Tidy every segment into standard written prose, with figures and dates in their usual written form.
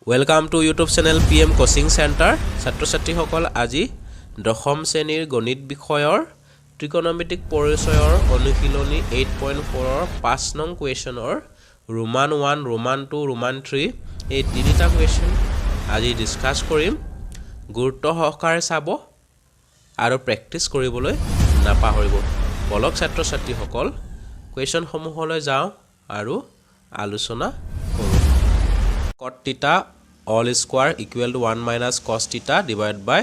welcome to YouTube channel PM coaching centre ছাত্ৰ ছাত্ৰীসকল আজি দশম শ্ৰেণীৰ গণিত বিষয়ৰ ত্ৰিকোণমিতিক পৰিচয়ৰ অনুশীলনী 8.4 ৰ 5 নং কুৱেশ্যনৰ ৰোমান 1 ৰোমান 2 ৰোমান 3 এই তিনিটা কুৱেশ্যন আজি ডিসকাস কৰিম গুৰুত্ব সহকাৰে চাব আৰু প্ৰেক্টিছ কৰিবলৈ নাপাহৰিব বলক ছাত্ৰ ছাত্ৰীসকল কুৱেশ্যন সমূহলৈ যাওঁ আৰু আলোচনা কৰোঁ cot theta all square equal to 1 minus cos theta divided by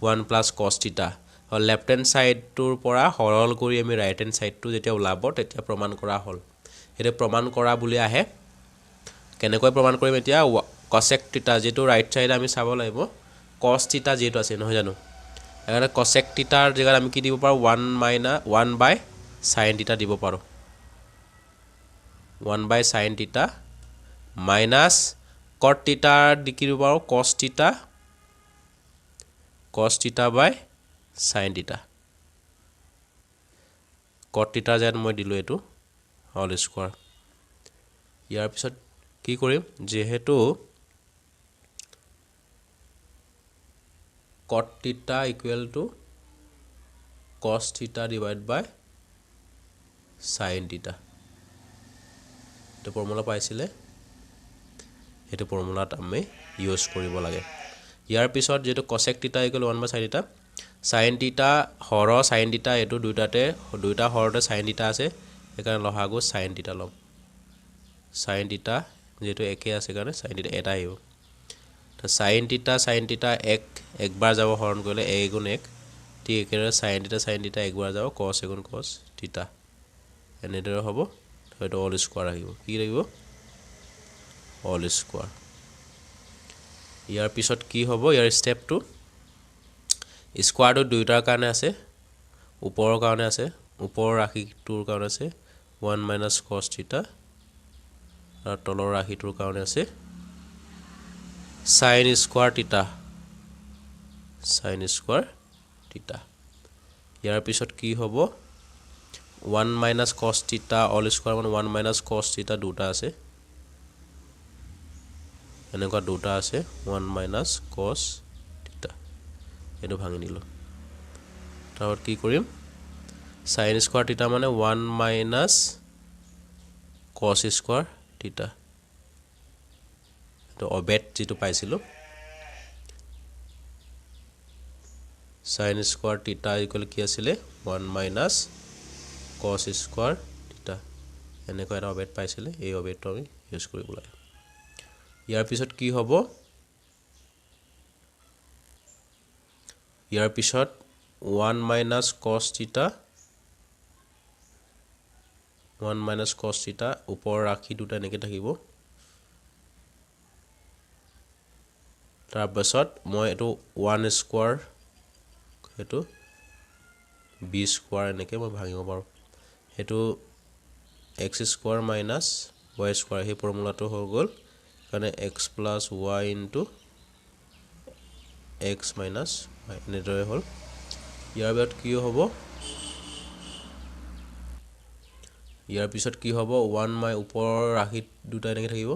1 plus cos theta और left hand side टूर পৰা হৰল কৰি আমি right hand side টু যেতিয়া ওলাব তেতিয়া প্ৰমাণ কৰা হল এতে প্ৰমাণ কৰা বুলি আহে কেনেকৈ প্ৰমাণ কৰিম এতিয়া cosec theta যেটো right side আমি চাব লাগিব cos theta যেটো আছে নহয় জানো এখানে cosec theta ৰ জায়গাত আমি কি দিব পাৰো 1 minus 1 by sin theta দিব পাৰো 1 by sin theta minus cot theta দিকিব পাৰো cos theta by sin theta cot theta যেন মই দিলো এটো হোল স্কয়াৰ ইয়াৰ পিছত কি কৰিম যেহেতু cot theta equal to cos theta divided by sin theta তো ফৰ্মুলা পাইছিলে এটো ফৰ্মুলাত আমি ইউজ কৰিব লাগে ইয়াৰ পিছত যেটো cosec theta equal 1 by sin theta sin theta Har sin theta এটো দুইটা হৰতে sin theta আছে একাৰণে লহাগু sin theta লম sin theta যেটো একে আছে কাৰণে sin theta এটা আহিব তো sin theta একবাৰ যাব হৰণ কৰিলে a গুণ 1 ঠিক একেৰে sin theta একবাৰ যাব cos গুণ cos theta এনেদৰে হ'ব হয়তো অল স্কয়াৰ আহিব কি লাগিব all square ইয়াৰ পিছত কি হ'ব ইয়াৰ স্টেপ 2 স্কয়াৰ টো দুইটাৰ কাৰণে আছে ওপৰৰ কাৰণে আছে ওপৰৰ ৰাশিটোৰ কাৰণে আছে 1 minus cos theta আৰু তলৰ ৰাশিটোৰ কাৰণে আছে sin square theta ইয়াৰ পিছত কি হ'ব 1 minus cos theta all square 1 minus cos theta দুটা আছে এনেকুৱা দুটা আছে 1 minus cos theta এটো ভাঙি নিলো তাহত কি কৰিম sin square theta মানে 1 minus cos square theta তো অবেট যেটো পাইছিলো sin square theta equal কি আছিল 1 minus cos square theta এনেকুৱা এটা অবেট পাইছিল এই অবেটটো আমি ইউজ কৰিব লাগে ইয়াৰ পিছত কি হ'ব ইয়াৰ পিছত 1 minus cos theta ওপৰ ৰাখি দুটা এনেকৈ থাকিব তাৰ পাছত মই এটো 1 স্কয়াৰ এটো b স্কয়াৰ এনেকৈ মই ভাঙিব পাৰো এটো x square minus y square এই ফৰ্মুলাটো হৈ গল কাৰণে x plus y into x minus y এনেদৰে হল ইয়াৰ পিছত কি হ'ব ইয়াৰ পিছত কি হ'ব 1 মাই ওপৰৰ ৰাশি দুটা এনেকৈ থাকিব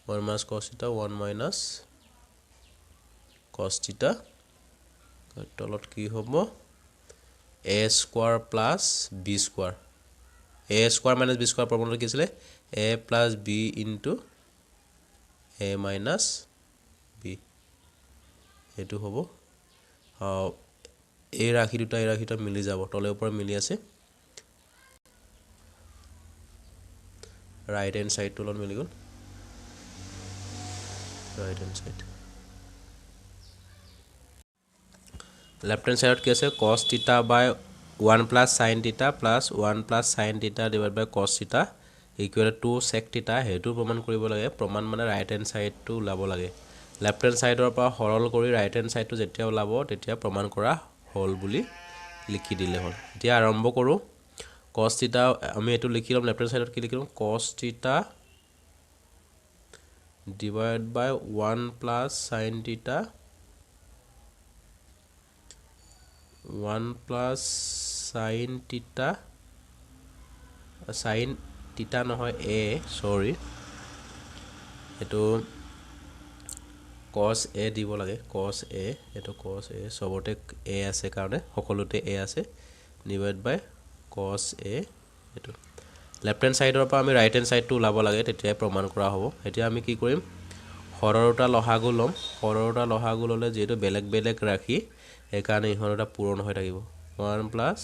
1 minus cos theta 1 minus cos theta তলত কি হ'ব a square plus b square a square minus b square formula কি আছিল a plus b into a minus b এটো হ'ব এই ৰাশি দুটা মিলি যাব তলে ওপৰ মিলি আছে right hand side to lot মিলি গল right hand side left hand side কি আছে cos theta by 1 plus sin theta plus 1 plus sin theta divided by cos theta equal to sec theta হেতু প্ৰমাণ কৰিব লাগে প্ৰমাণ মানে right hand side to ওলাব লাগে left hand side ৰ পৰা হৰল কৰি right hand side to যেতিয়া ওলাব তেতিয়া প্ৰমাণ কৰা হল বুলি লিখি দিলে হল এতিয়া আৰম্ভ কৰো cos theta আমি এটো লিখিলাম left hand side কি লিখিলাম cos theta divided by 1 plus sin theta 1 plus sin theta sin theta নহয় a sorry এটো cos a দিব লাগে cos a এটো cos a সবতে a আছে কাৰণে সকলোতে a আছে ডিভাইড বাই cos a এটো লেফট হ্যান্ড সাইডৰ পৰা আমি ৰাইট হ্যান্ড সাইডটো ওলাব লাগে তেতিয়া প্ৰমাণ কৰা হ'ব এতিয়া আমি কি কৰিম হৰৰটা লহাগু লম হৰৰটা লহাগু ললে যেটো বেলেগ বেলেগ ৰাখি এই কাৰণে ইহৰটা পূৰণ হৈ থাকিব 1 plus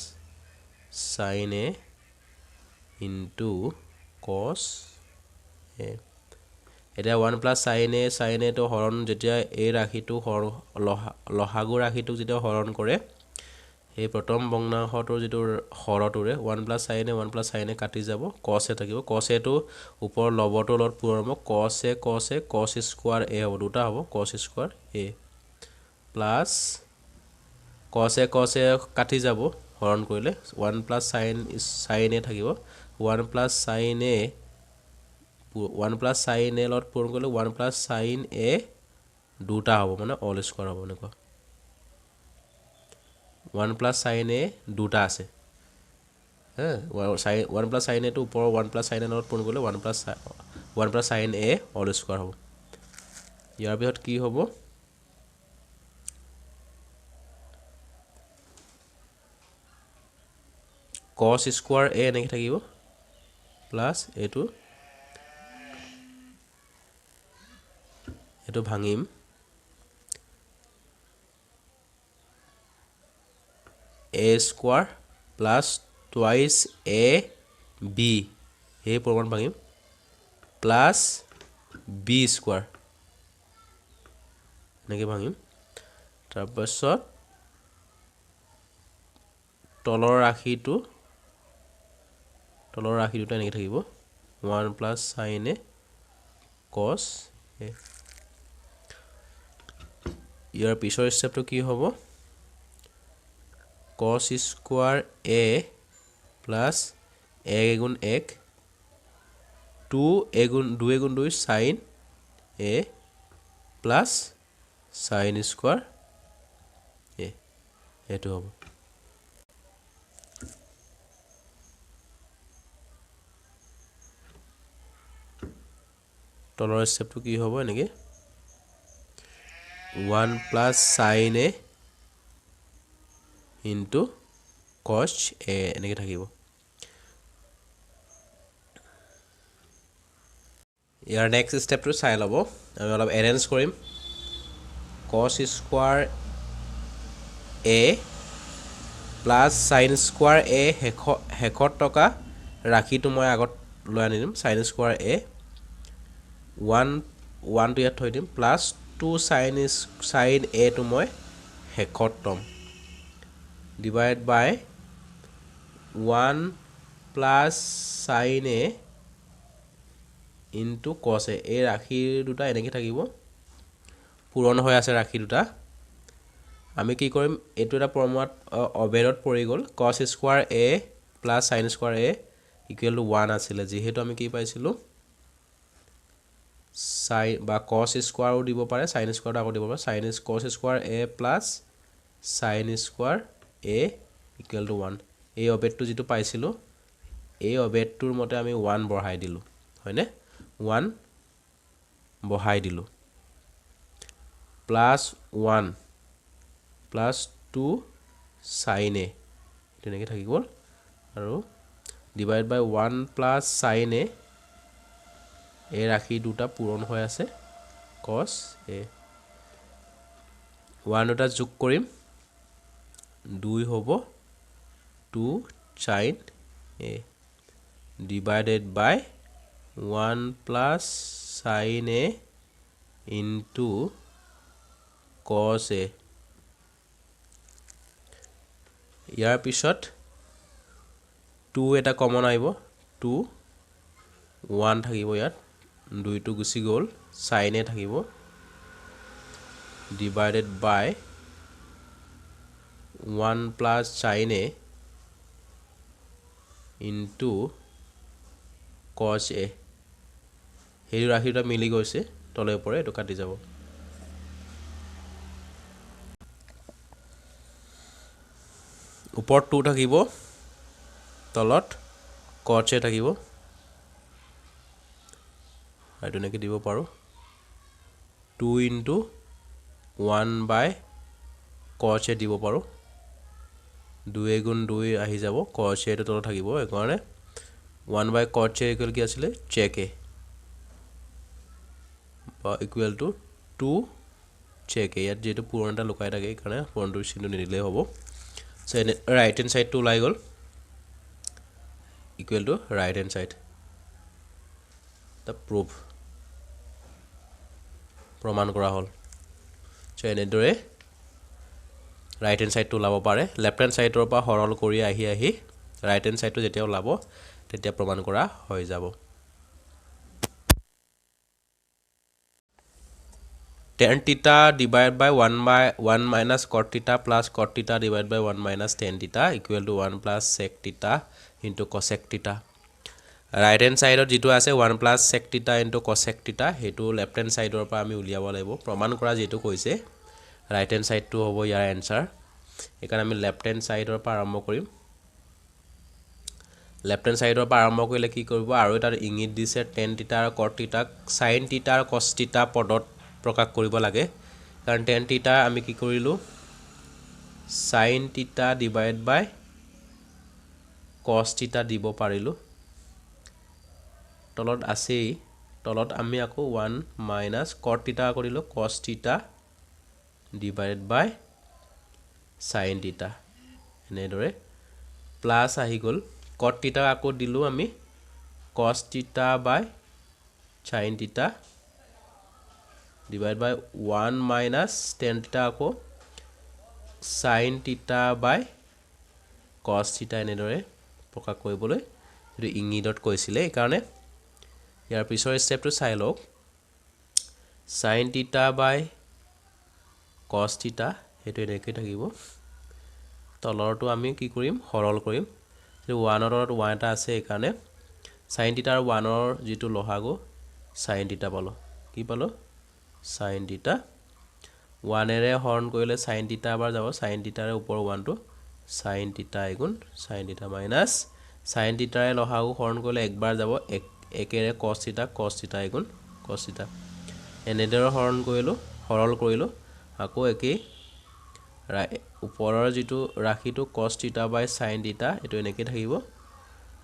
sin a into cos a এটা 1 plus sin a to হৰণ যেতিয়া a ৰাখিটো লহাগু ৰাখিটো যেতিয়া হৰণ কৰে এই প্ৰথম ভগ্নাংশটোৰ যেটো হৰটোৰে 1 plus sin a 1 plus sin a কাটি যাব cos a থাকিব cos a টো ওপৰ লবটো লগত পূৰণ হ'ব cos square a হ'ব দুটা হ'ব cos square a plus cos a কাটি যাব হৰণ কৰিলে 1 plus sin a থাকিব 1 plus sin a 1 plus sin a লগত পূৰণ কৰিলে 1 plus sin a দুটা হ'ব মানে all square হ'ব এনেকুৱা 1 plus sin a দুটা আছে 1 plus sin a টো ওপৰ 1 plus sin a লগত পূৰণ কৰিলে 1 plus sin a all square হ'ব ইয়াৰ পিছত কি হ'ব cos square a এনেকৈ থাকিব প্লাস এটো ভাঙিম a square plus twice a b এই প্ৰমাণ ভাঙিম plus b square এনেকৈ ভাঙিম তাৰপিছত তলৰ ৰাশিটো এনেকৈ থাকিব 1 plus sin a cos a ইয়াৰ পিছৰ ষ্টেপটো কি হ'ব cos square a plus 1 গুণ 1 2 গুণ 2 sin a plus sin square a এটো হ'ব তলৰ ষ্টেপটো কি হ'ব এনেকৈ 1 plus sin a into cos a এনেকৈ থাকিব ইয়াৰ নেক্সট ষ্টেপটো চাই লব আমি অলপ এৰেঞ্জ কৰিম cos square a plus sin square a হেকত টকা ৰাখিটো মই আগত লৈ আনিম sin square a 1 টো ইয়াত থৈ দিম প্লাস 2 sin a টো মই হেকত টম divide by 1 plus sin a into cos a এই ৰাখি দুটা এনেকৈ থাকিব পূৰণ হৈ আছে ৰাখি দুটা আমি কি কৰিম এটো এটা প্ৰমাণ অবেৰত পৰি গল cos square a plus sin square a equal to 1 আছিল যেহেতু আমি কি পাইছিলো sin বা cos square দিব পাৰে sin square আকৌ দিব পাৰে sin cos square a plus sin square a equal to 1 এই অবেৰটো যেটো পাইছিলো এই অবেৰটোৰ মতে আমি 1 বঢ়াই দিলো হয়নে 1 বঢ়াই দিলো plus 1 plus 2 sin a তেনেকৈ থাকি গল আৰু divide by 1 plus sin a এই ৰাখি দুটা পূৰণ হৈ আছে cos a 1 দুটা যোগ কৰিম 2 হ'ব 2 sin a divided by 1 plus sin a into cos a ইয়াৰ পিছত 2 এটা কমন আহিব 2 1 থাকিব ইয়াত 2 টো গুছি গল sin a থাকিব divided by 1 plus sin a into cos a এই ৰাশিটা মিলি গৈছে তলে পৰে এটো কাটি যাব ওপৰত 2 থাকিব তলত cos a থাকিব এটো নেকি দিব পাৰো 2 into 1 by cos a দিব পাৰো 2 গুণ 2 আহি যাব cos a টো তলত থাকিব একাৰণে 1 by cos a ইকুৱেল কি আছিল check a বা ইকুৱেল টু 2 check a ইয়াত যেটো পুৰণটা লুকাই থাকে কাৰণে পুৰণটো চিহ্ন নিদিলে হ'ব সো ৰাইট হ্যান্ড সাইড টো ওলাই গল equal to right hand side the proof প্ৰমাণ কৰা হল সো এনেদৰে right hand side টো লাব পাৰে left hand side ৰ পৰা হৰল কৰি আহি আহি right hand side টো যেতিয়া লাব তেতিয়া প্ৰমাণ কৰা হৈ যাব tan theta divided by 1 minus cot theta plus cot theta divided by 1 minus tan theta equal to 1 plus sec theta into cosec theta right hand side ৰ যেটো আছে 1 plus sec theta into cosec theta হেতু left hand side ৰ পৰা আমি উলিয়াব লাগিব প্ৰমাণ কৰা যেটো কৈছে right hand side টো হ'ব ইয়াৰ आंसर এখানে আমি left hand side ৰ পৰা আৰম্ভ কৰিম left hand side ৰ পৰা আৰম্ভ কৰিলে কি কৰিব আৰু এটা ইংগিত দিছে tan theta আৰু cot theta sin theta আৰু cos theta পদত প্ৰকাশ কৰিব লাগে কাৰণ tan theta আমি কি কৰিলো sin theta divided by cos theta দিব পাৰিলো তলত আছে তলত আমি আকৌ 1 minus cot theta কৰিলো cos theta divided by sin theta এনেদৰে প্লাস আহি গল cot theta আকৌ দিলো আমি cos theta by sin theta divided by 1 minus tan theta আকৌ sin theta by cos theta এনেদৰে প্ৰকাশ কৰিবলৈ এটো ইংগিতত কৈছিলে এই কাৰণে ইয়াৰ পিছৰ স্টেপটো চাই লওক sin theta by cos theta হেতু এনেকৈ থাকিব তলৰটো আমি কি কৰিম হৰল কৰিম যে 1 ৰ 1 টা আছে এই কাৰণে sin theta আৰু 1 ৰ যেটো লহাগো sin theta পালো কি পালো sin theta 1 এৰে হৰণ কৰিলে sin theta বাৰ যাব sin theta ৰ ওপৰ 1 টো sin theta এগুণ sin theta minus sin theta ৰ লহাগো হৰণ কৰিলে একবাৰ যাব একেৰে cos theta এগুণ cos theta এনেদৰে হৰণ কৰিলো হৰল কৰিলো আকৌ একে ওপৰৰ যেটো ৰাখিটো cos theta by sin theta এটো এনেকৈ থাকিব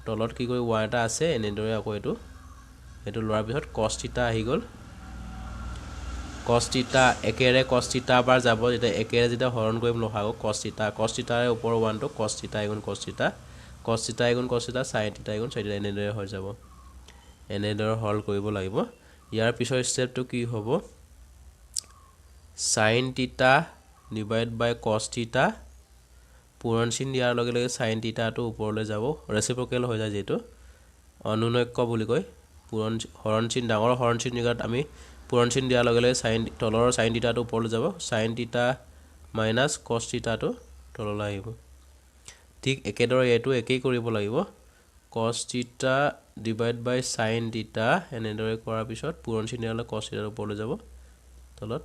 তলত কি কৰি 1 টা আছে এনেদৰে আকৌ এটো লোৱাৰ পিছত cos theta আহি গল cos theta একেৰে cos theta বাৰ যাব যেটা একেৰে যেটা হৰণ কৰিম লহাগো cos theta ৰ ওপৰ 1 টো cos theta এগুণ cos theta এগুণ cos theta sin theta এগুণ sin theta এনেদৰে হৈ যাব এনেদৰে হল কৰিব লাগিব ইয়াৰ পিছৰ স্টেপটো কি হ'ব sin theta divided by cos theta পূৰণ চিন দিয়াৰ লগে লগে sin theta টো ওপৰলৈ যাব ৰেচিপ্ৰকেল হৈ যায় যেটো অনুনয়ক্য বুলি কয় পূৰণ হৰণ চিন ডাঙৰ হৰণ চিন জগাত আমি পূৰণ চিন দিয়াৰ লগে লগে sin তলৰ sin theta টো ওপৰলৈ যাব sin theta minus cos theta টো তললৈ আহিব ঠিক একেদৰে এটো একেই কৰিব লাগিব cos theta divided by sin theta এনেদৰে কৰাৰ পিছত পূৰণ চিন দিয়াৰ লগে cos theta টো ওপৰলৈ যাব তলত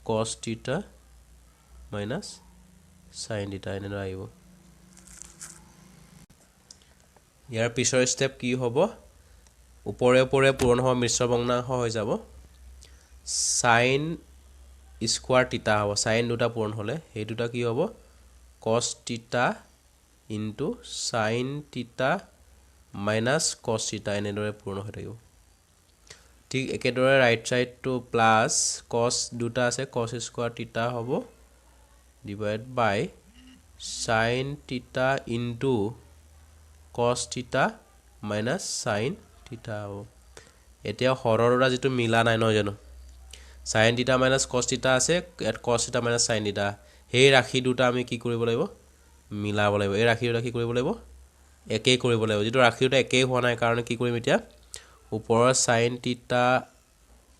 cos theta minus sin theta এনেদৰে আহিব ইয়াৰ পিছৰ স্টেপ কি হ'ব উপৰে উপৰে পূৰণ হোৱা মিশ্ৰ ভগ্নাংশ হৈ যাব sin স্কয়াৰ theta হ'ব sin দুটা পূৰণ হলে এই দুটা কি হ'ব cos theta into sin theta minus cos theta এনেদৰে পূৰণ হৈ থাকিব ঠিক একেদৰে right side two plus cos দুটা আছে cos স্কয়াৰ theta হ'ব divided by sin theta into cos theta minus sin theta হ'ব এতিয়া হৰৰৰা যেটো মিলা নাই নহয় জানো sin theta minus cos theta আছে at cos theta minus sin theta হেই ৰাখি দুটা আমি কি কৰিব লাগিব মিলাব লাগিব এই ৰাখি দুটা কি কৰিব লাগিব একেই কৰিব লাগিব যেটো ৰাখি দুটা একেই হোৱা নাই কাৰণ কি কৰিম এতিয়া ওপৰৰ sin theta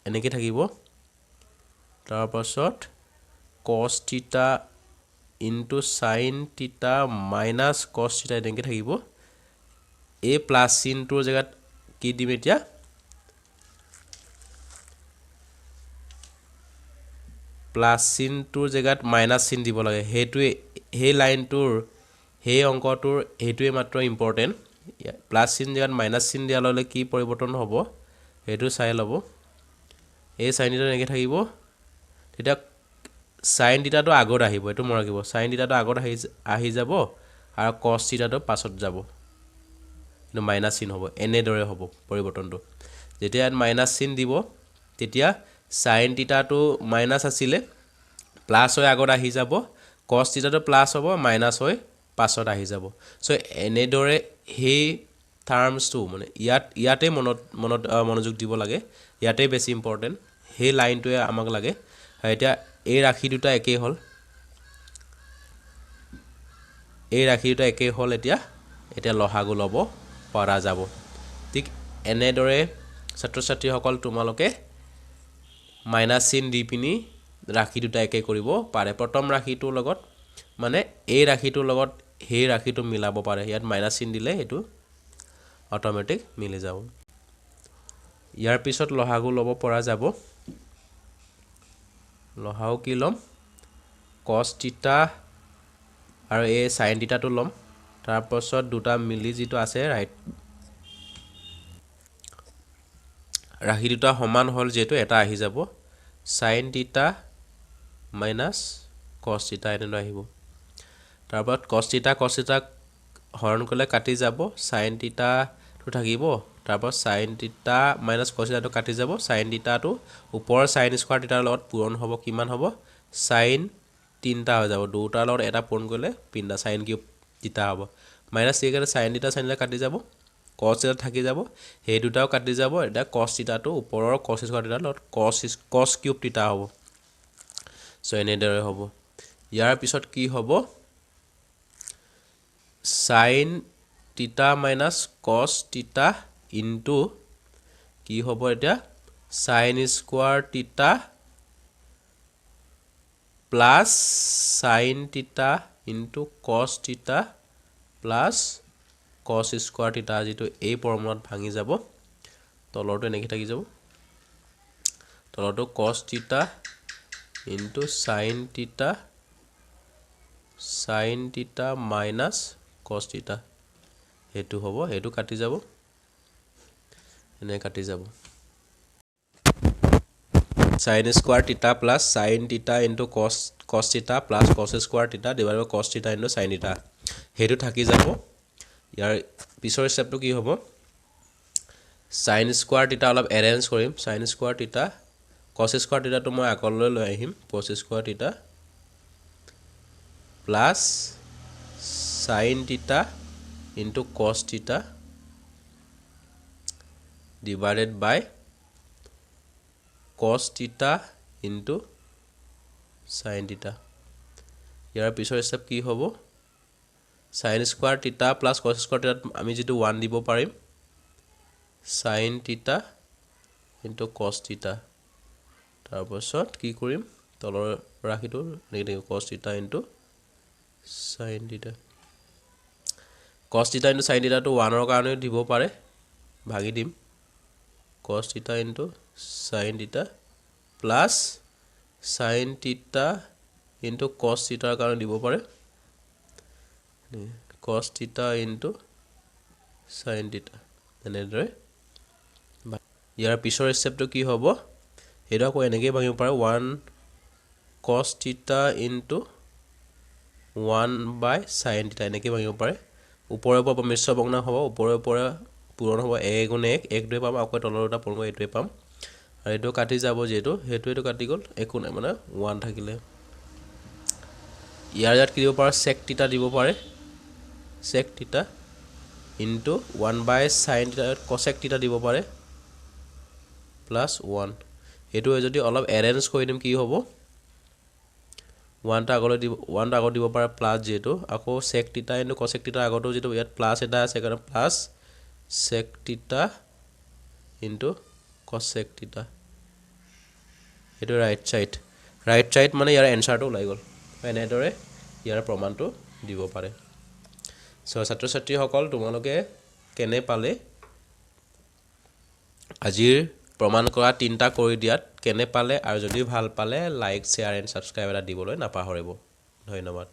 এনেকৈ থাকিব তাৰ পাছত cos theta into sin theta minus cos theta এনেকৈ থাকিব এই প্লাস চিনটোৰ জায়গাত কি দিম এতিয়া প্লাস চিনটোৰ জায়গাত মাইনাস চিন দিব লাগে হেতুৱে হে লাইনটোৰ হে অংকটোৰ হেতুৱে মাত্ৰ ইম্পৰ্টেন্ট প্লাস চিন জায়গাত মাইনাস চিন দিয়া ললে কি পৰিৱৰ্তন হ'ব হেতু চাই লব এই sin theta এনেকৈ থাকিব তেতিয়া sin থিটাটো আগত আহিব এটো মন ৰাখিব sin থিটাটো আগত আহি যাব আৰু cos থিটাটো পাছত যাব কিন্তু মাইনাস চিন হ'ব এনে দৰে হ'ব পৰিৱৰ্তনটো যেতিয়া মাইনাস চিন দিব তেতিয়া sin থিটাটো মাইনাস আছিল প্লাস হৈ আগত আহি যাব cos থিটাটো প্লাস হ'ব মাইনাস হৈ পাছত আহি যাব সো এনে দৰে হে টাৰ্মস টু মানে ইয়াতে মনোযোগ দিব লাগে ইয়াতে বেছি ইম্পৰ্টেন্ট হে লাইনটোৱে আমাক লাগে এতিয়া এই ৰাশি দুটা একেই হল এই ৰাশি দুটা একেই হল এতিয়া লহাগু লব পৰা যাব ঠিক এনে দৰে ছাত্ৰ ছাত্ৰী সকল তোমালোকে মাইনাস চিন দি পিনি ৰাশি দুটা একে কৰিব পাৰে প্ৰথম ৰাশিটোৰ লগত মানে এই ৰাশিটোৰ লগত হে ৰাশিটো মিলাব পাৰে ইয়াত মাইনাস চিন দিলে এটো অটোমেটিক মিলি যাব ইয়াৰ পিছত লহাগু লব পৰা যাব লহাও কি লম cos থিটা আৰু এই sin থিটাটো লম তাৰ পাছত দুটা মিলি যেটো আছে ৰাইট ৰাশি দুটা সমান হল যেটো এটা আহি যাব sin থিটা minus cos থিটা এনে আহিব তাৰপৰত cos থিটা হৰণ কৰিলে কাটি যাব sin থিটা টো থাকিব তাৰপৰত sin থিটা minus cos থিটাটো কাটি যাব sin থিটাটো ওপৰ sin স্কয়াৰ থিটাৰ লগত পূৰণ হ'ব কিমান হ'ব sin তিনটা হৈ যাব দুটাৰ লগত এটা পূৰণ কৰিলে পিনটা sin কিউব থিটা হ'ব মাইনাস একাৰে sin থিটা কাটি যাব cos থিটা থাকি যাব হে দুটাও কাটি যাব এটা cos থিটাটো ওপৰৰ cos স্কয়াৰ থিটাৰ লগত cos কিউব থিটা হ'ব সো এনেদৰে হ'ব ইয়াৰ পিছত কি হ'ব sin থিটা minus cos থিটা ইনটু কি হ'ব এটা sin স্কয়াৰ থিটা প্লাস sin থিটা ইনটু cos থিটা প্লাস cos স্কয়াৰ থিটা যেটো এই ফৰ্মুলাত ভাঙি যাব তলৰটো এনেকৈ থাকি যাব তলৰটো cos থিটা ইনটু sin থিটা minus cos থিটা হেতু হ'ব হেতু কাটি যাব এনে কাটি যাব sin স্কয়াৰ থিটা প্লাস sin থিটা ইনটু cos থিটা প্লাস cos স্কয়াৰ থিটা ডিভাইড বাই cos থিটা ইনটু sin থিটা হেতু থাকি যাব ইয়াৰ পিছৰ স্টেপটো কি হ'ব sin স্কয়াৰ থিটা অলপ এৰেঞ্জ কৰিম sin স্কয়াৰ থিটা cos স্কয়াৰ থিটাটো মই আগলৈ লৈ আহিম cos স্কয়াৰ থিটা প্লাস sin থিটা ইনটু cos থিটা divided by cos থিটা ইনটু sin থিটা ইয়াৰ পিছৰ স্টেপ কি হ'ব sin স্কয়াৰ থিটা প্লাস cos স্কয়াৰ থিটা আমি যেটো 1 দিব পাৰিম sin থিটা ইনটু cos থিটা তাৰ পাছত কি কৰিম তলৰ ৰাখিটো নেকি cos থিটা ইনটু sin থিটা cos থিটা ইনটু sin থিটা টো 1 ৰ কাৰণে দিব পাৰে ভাগি দিম cos থিটা ইনটু sin থিটা প্লাস sin থিটা ইনটু cos থিটাৰ কাৰণে দিব পাৰে cos থিটা ইনটু sin থিটা এনেদৰে ইয়াৰ পিছৰ স্টেপটো কি হ'ব হেডা কো এনেকৈ ভাঙিব পাৰে 1 cos থিটা ইনটু 1 by sin থিটা এনেকৈ ভাঙিব পাৰে ওপৰৰ পৰা মিশ্ৰ ভগ্নাংশ হ'ব ওপৰৰ পৰা পূৰণ হ'ব 1 গুণ 1 1 2 পাম আকৌ তলৰ দুটা পূৰণ কৰি এইটোৱে পাম আৰু এইটো কাটি যাব যেটো হেতু কাটি গল একো নাই মানে 1 থাকিলে ইয়াৰ ইয়াত কি দিব পাৰে sec থিটা দিব পাৰে sec থিটা ইনটু 1 by sin থিটা cosec থিটা দিব পাৰে প্লাস 1 এটো যদি অলপ এৰেঞ্জ কৰি দিম কি হ'ব 1 টা আগলৈ দিব 1 টা আগত দিব পাৰে প্লাস যেটো আকৌ sec থিটা ইনটু cosec থিটা আগতো যেটো ইয়াত প্লাস এটা আছে কাৰণ প্লাস sec থিটা ইনটু cosec থিটা এটো ৰাইট সাইড মানে ইয়াৰ এনসাৰটো ওলাই গল এনেদৰে ইয়াৰ প্ৰমাণটো দিব পাৰে সো ছাত্ৰ ছাত্ৰী সকল তোমালোকে কেনে পালে আজিৰ প্ৰমাণ কৰা তিনটা কৰি দিয়াত কেনে পালে আৰু যদি ভাল পালে লাইক শেয়াৰ এণ্ড সাবস্ক্ৰাইব এটা দিবলৈ নাপাহৰিব ধন্যবাদ